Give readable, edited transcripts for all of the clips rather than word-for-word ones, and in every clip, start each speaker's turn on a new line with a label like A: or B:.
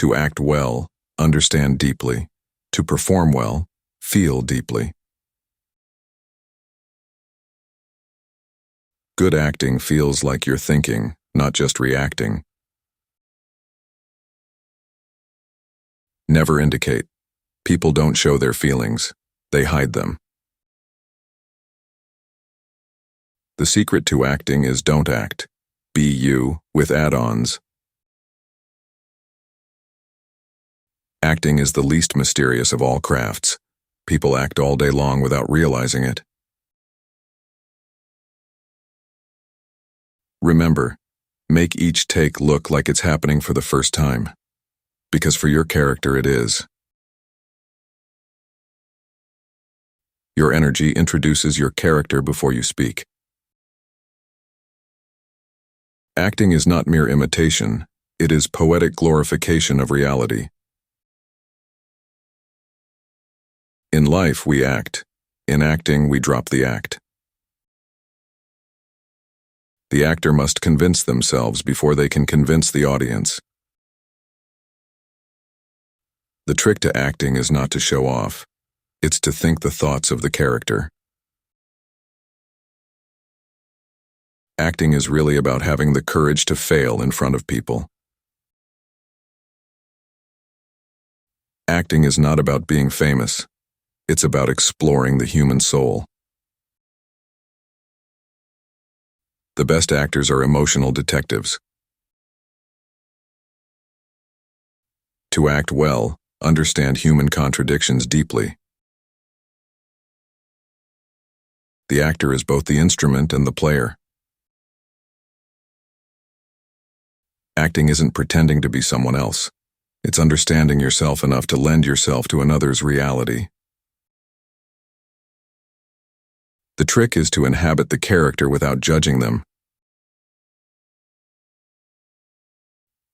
A: To act well, understand deeply. To perform well, feel deeply. Good acting feels like you're thinking, not just reacting. Never indicate. People don't show their feelings. They hide them. The secret to acting is don't act. Be you, with add-ons. Acting is the least mysterious of all crafts. People act all day long without realizing it. Remember, make each take look like it's happening for the first time. Because for your character it is. Your energy introduces your character before you speak. Acting is not mere imitation, it is poetic glorification of reality. In life we act. In acting we drop the act. The actor must convince themselves before they can convince the audience. The trick to acting is not to show off. It's to think the thoughts of the character. Acting is really about having the courage to fail in front of people. Acting is not about being famous. It's about exploring the human soul. The best actors are emotional detectives. To act well, understand human contradictions deeply. The actor is both the instrument and the player. Acting isn't pretending to be someone else. It's understanding yourself enough to lend yourself to another's reality. The trick is to inhabit the character without judging them.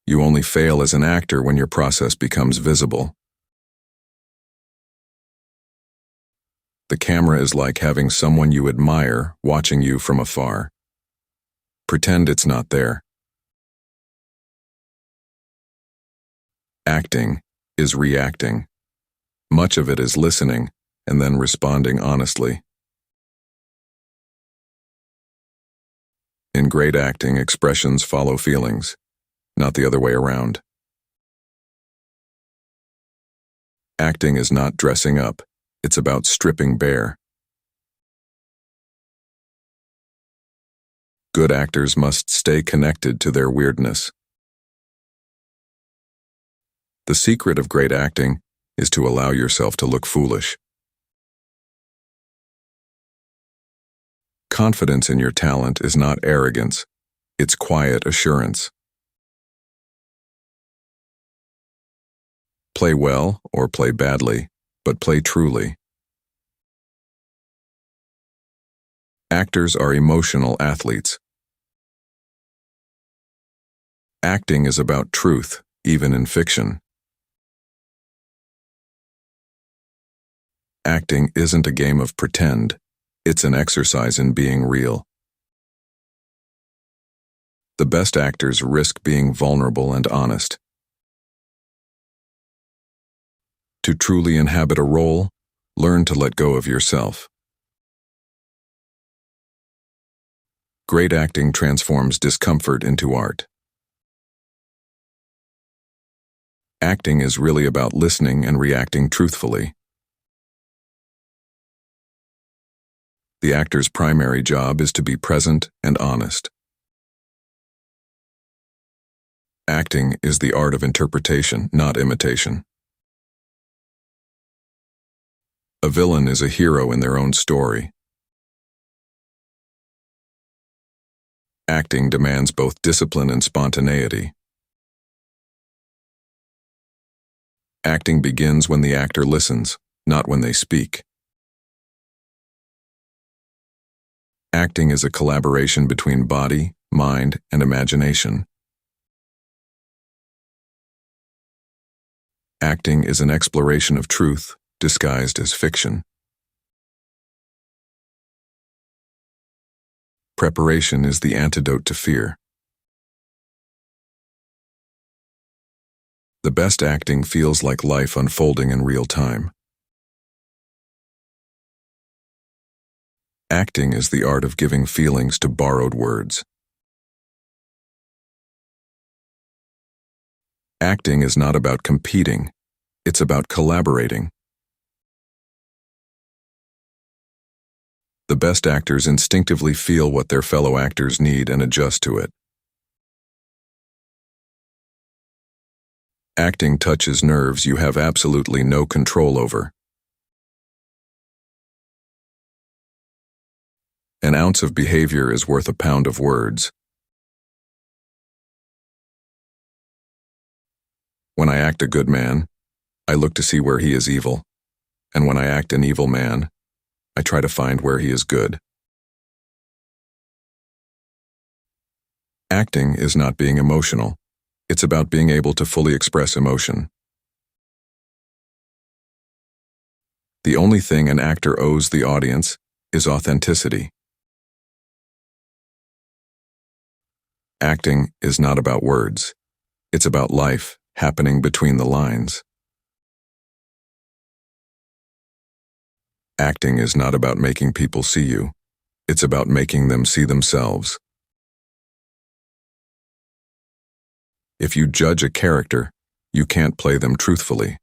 A: You only fail as an actor when your process becomes visible. The camera is like having someone you admire watching you from afar. Pretend it's not there. Acting is reacting. Much of it is listening and then responding honestly. In great acting, expressions follow feelings, not the other way around. Acting is not dressing up, it's about stripping bare. Good actors must stay connected to their weirdness. The secret of great acting is to allow yourself to look foolish. Confidence in your talent is not arrogance, it's quiet assurance. Play well or play badly, but play truly. Actors are emotional athletes. Acting is about truth, even in fiction. Acting isn't a game of pretend, it's an exercise in being real. The best actors risk being vulnerable and honest. To truly inhabit a role, learn to let go of yourself. Great acting transforms discomfort into art. Acting is really about listening and reacting truthfully. The actor's primary job is to be present and honest. Acting is the art of interpretation, not imitation. A villain is a hero in their own story. Acting demands both discipline and spontaneity. Acting begins when the actor listens, not when they speak. Acting is a collaboration between body, mind, and imagination. Acting is an exploration of truth, disguised as fiction. Preparation is the antidote to fear. The best acting feels like life unfolding in real time. Acting is the art of giving feelings to borrowed words. Acting is not about competing, it's about collaborating. The best actors instinctively feel what their fellow actors need and adjust to it. Acting touches nerves you have absolutely no control over. An ounce of behavior is worth a pound of words. When I act a good man, I look to see where he is evil, and when I act an evil man, I try to find where he is good. Acting is not being emotional. It's about being able to fully express emotion. The only thing an actor owes the audience is authenticity. Acting is not about words. It's about life happening between the lines. Acting is not about making people see you. It's about making them see themselves. If you judge a character, you can't play them truthfully.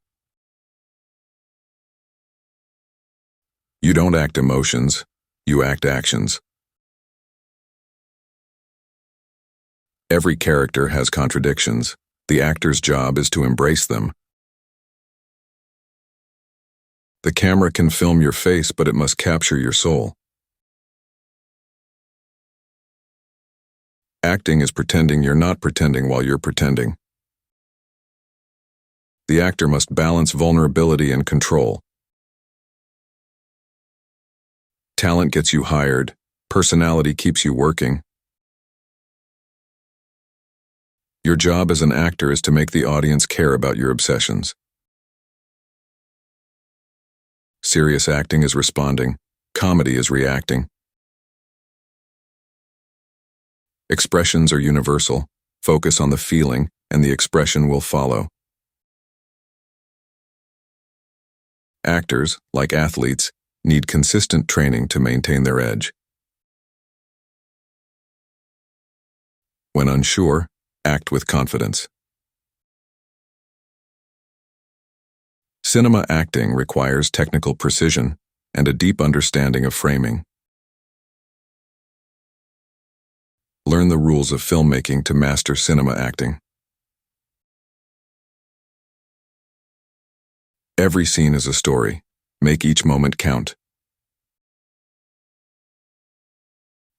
A: You don't act emotions, you act actions. Every character has contradictions. The actor's job is to embrace them. The camera can film your face, but it must capture your soul. Acting is pretending you're not pretending while you're pretending. The actor must balance vulnerability and control. Talent gets you hired, personality keeps you working. Your job as an actor is to make the audience care about your obsessions. Serious acting is responding, comedy is reacting. Expressions are universal. Focus on the feeling, and the expression will follow. Actors, like athletes, need consistent training to maintain their edge. When unsure, act with confidence. Cinema acting requires technical precision and a deep understanding of framing. Learn the rules of filmmaking to master cinema acting. Every scene is a story. Make each moment count.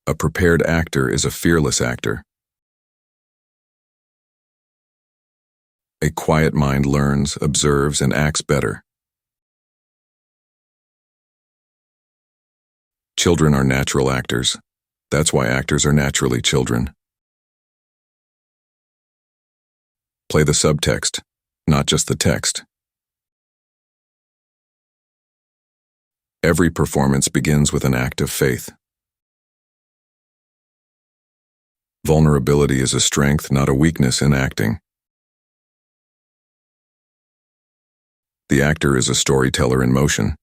A: A prepared actor is a fearless actor. A quiet mind learns, observes, and acts better. Children are natural actors. That's why actors are naturally children. Play the subtext, not just the text. Every performance begins with an act of faith. Vulnerability is a strength, not a weakness in acting. The actor is a storyteller in motion.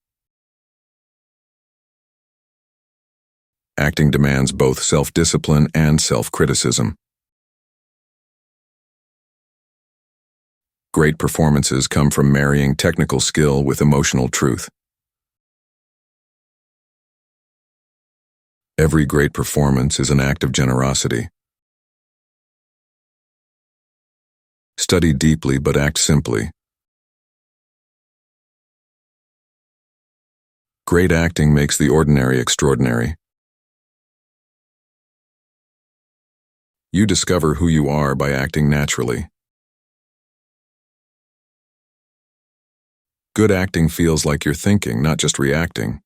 A: Acting demands both self-discipline and self-criticism. Great performances come from marrying technical skill with emotional truth. Every great performance is an act of generosity. Study deeply but act simply. Great acting makes the ordinary extraordinary. You discover who you are by acting naturally. Good acting feels like you're thinking, not just reacting.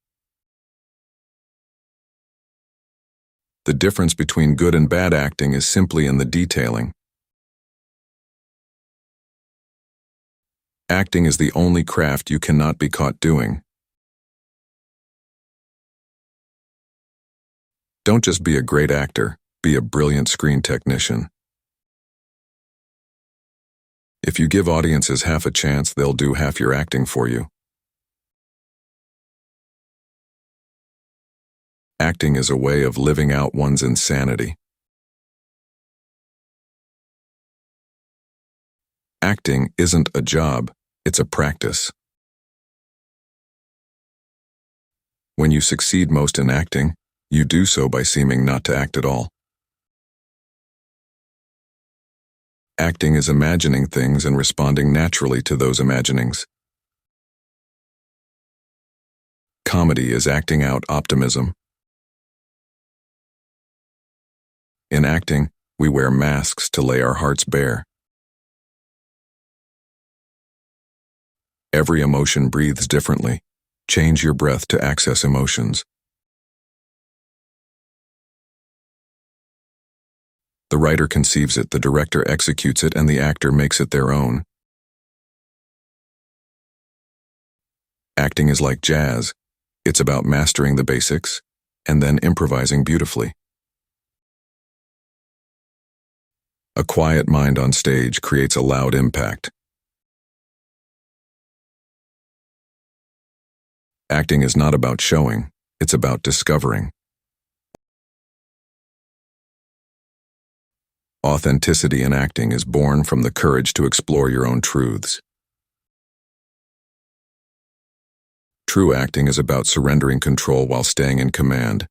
A: The difference between good and bad acting is simply in the detailing. Acting is the only craft you cannot be caught doing. Don't just be a great actor, be a brilliant screen technician. If you give audiences half a chance, they'll do half your acting for you. Acting is a way of living out one's insanity. Acting isn't a job, it's a practice. When you succeed most in acting, you do so by seeming not to act at all. Acting is imagining things and responding naturally to those imaginings. Comedy is acting out optimism. In acting, we wear masks to lay our hearts bare. Every emotion breathes differently. Change your breath to access emotions. The writer conceives it, the director executes it, and the actor makes it their own. Acting is like jazz. It's about mastering the basics and then improvising beautifully. A quiet mind on stage creates a loud impact. Acting is not about showing, it's about discovering. Authenticity in acting is born from the courage to explore your own truths. True acting is about surrendering control while staying in command.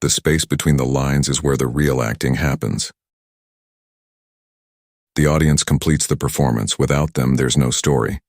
A: The space between the lines is where the real acting happens. The audience completes the performance. Without them, there's no story.